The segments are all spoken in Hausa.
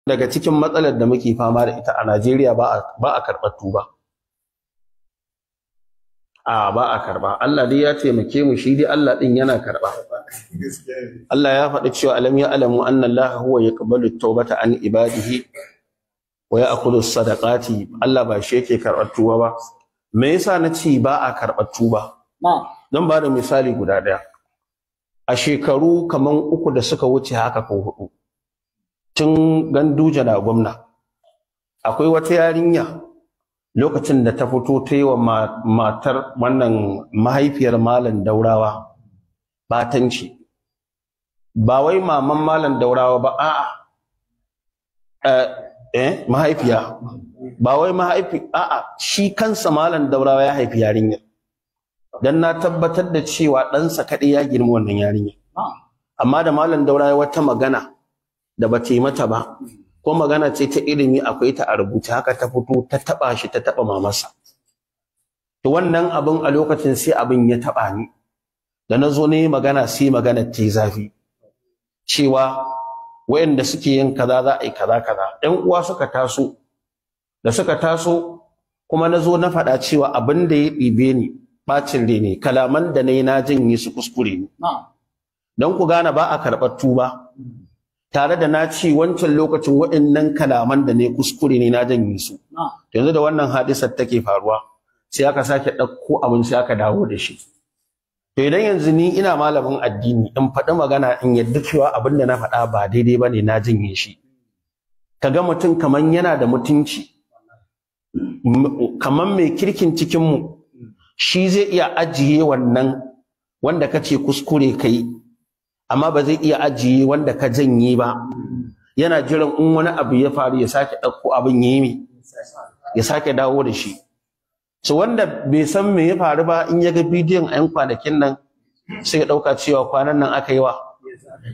daga cikin matsalar da muke fama da ita a Najeriya ba a karɓar tuba. Ba a karɓa. Allah dai ya taimake mu, shi dai Allah ɗin yana karɓa. Allah ya faɗi cewa alam ya alamu anna Allah huwa yaqbalu tawbata an ibadihi wa ya'khudhu sadaqati. Allah ba shi yake karɓar tuba ba. Me yasa na ce ba a karɓar tuba? Zan ba da misali guda ɗaya. A shekaru kaman 3 da suka wuce haka ko 4. Tun Ganduje na gwamna, akwai wata yarinya lokacin da ta fito ta yi wa matar wannan mahaifiyar Malam Daurawa batanci. Ba wai maman Malam Daurawa ba, mahaifiya. Ba wai shi kansa Malam Daurawa ya haifi yarinyar. Dan na tabbatar da cewa ɗansa kaɗai ya girma wannan yarinyar. Amma da Malam Daurawa wata magana da ba ta yi mata ba, ko magana ce ta ilimi akwai ta a rubuce, haka ta fito ta taba shi, ta taba mamarsa. To wannan abin a lokacin sai abin ya taba ni, da na zo ne magana sai magana ta yi zafi, cewa wayanda suke yin kaza za a yi kaza kaza. Ɗan uwa suka taso, da suka taso kuma na zo na faɗa cewa abin da ya ɗibe ni ɓacin rai ne, kalaman da na yi na janye su kuskure ne. Don ku gane ba a karɓar tuba. Tare da na ci wancan lokacin waɗannan kalaman da ne kuskure ne na janye su. Yanzu da wannan hadisar take faruwa, sai aka sake ɗauko abin sai aka dawo da shi. To idan yanzu ni ina malamin addini in faɗi magana in yadda cewa abin da na faɗa ba daidai ba ne, na janye shi. Kaga mutum kaman yana da mutunci, kaman mai kirkin cikinmu, shi zai iya ajiye wannan wanda kace kuskure kai, amma ba zai iya ajiye wanda ka janye ba. Yana jiran in wani abu ya faru ya sake ɗauko abin ya sake dawo da shi. So wanda bai san me ya faru ba, in ya ga bidiyon a 'yan kwanakin nan sai ya ɗauka cewa kwanan nan aka yi wa.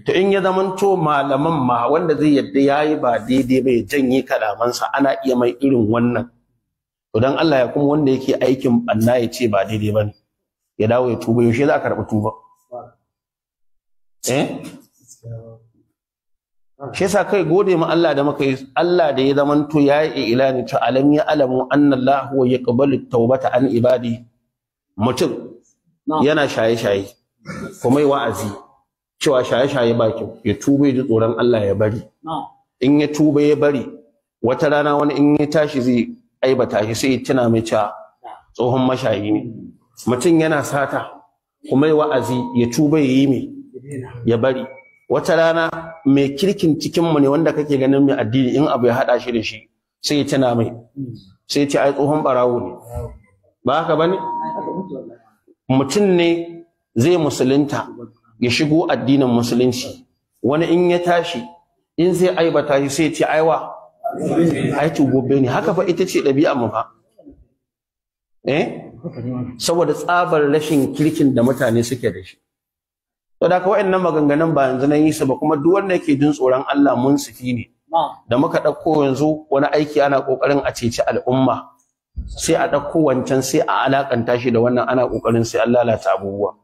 To in ya zamanto malaman ma wanda zai yadda ya yi ba daidai ba ya janye kalamansa, ana iya mai irin wannan. To don Allah ya kuma wanda yake aikin ɓanna ya ce ba daidai ba ne, ya dawo ya tuba. Yaushe za a karɓi tuba? Shi yasa kai gode ma Allah da muka yi, Allah da ya zamanto yayi ilani ta alam ya alamu anna Allah huwa yaqbalu tawbata an ibadi. Mutum yana shaye-shaye kuma yi wa'azi cewa shaye-shaye ba kyau, ya tuba ya ji tsoron Allah ya bari. In ya tuba ya bari, wata rana wani in ya tashi zai aibata shi sai ya tuna mai cewa tsohon mashayi ne. Mutum yana sata kuma yi wa'azi ya tuba ya yi mai ya bari. Wata rana mai kirkin cikinmu ne wanda kake ganin mai addini, in abu ya haɗa shi da shi sai ya tuna mai, sai ya ce ai tsohon ɓarawo ne. Ba haka ba ne? Mutum ne zai musulunta ya shigo addinin musulunci, wani in ya tashi in zai aibata shi sai ya ce aiwa ai gobe ne. Haka fa ita ce ɗabi'ar mu fa. Saboda tsabar rashin kirkin da mutane suke da shi. To da ka wa'annan maganganun ba yanzu na yi su ba, kuma duk wanda yake jin tsoron Allah munsifi ne. Da muka ɗauko yanzu wani aiki ana ƙoƙarin a ceci al'umma, sai a ɗauko wancan sai a alakanta shi da wannan, ana ƙoƙarin sai an lalata abubuwa.